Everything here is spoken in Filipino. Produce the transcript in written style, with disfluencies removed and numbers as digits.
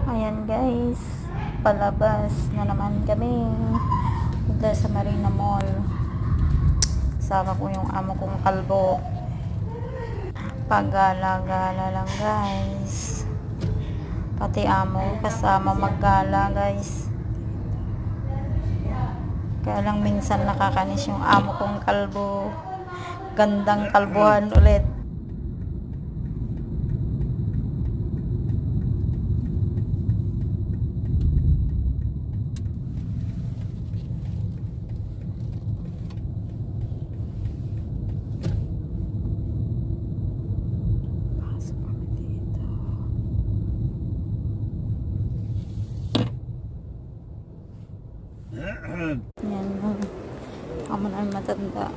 Ayan guys, palabas na naman kami punta sa Marina Mall. Sama ko yung amo kong kalbo. Paggala-gala lang guys. Pati amo kasama maggala guys. Kaya lang minsan nakakanis yung amo kong kalbo. Gandang kalbuhan ulit. Yan. Ako na matanda.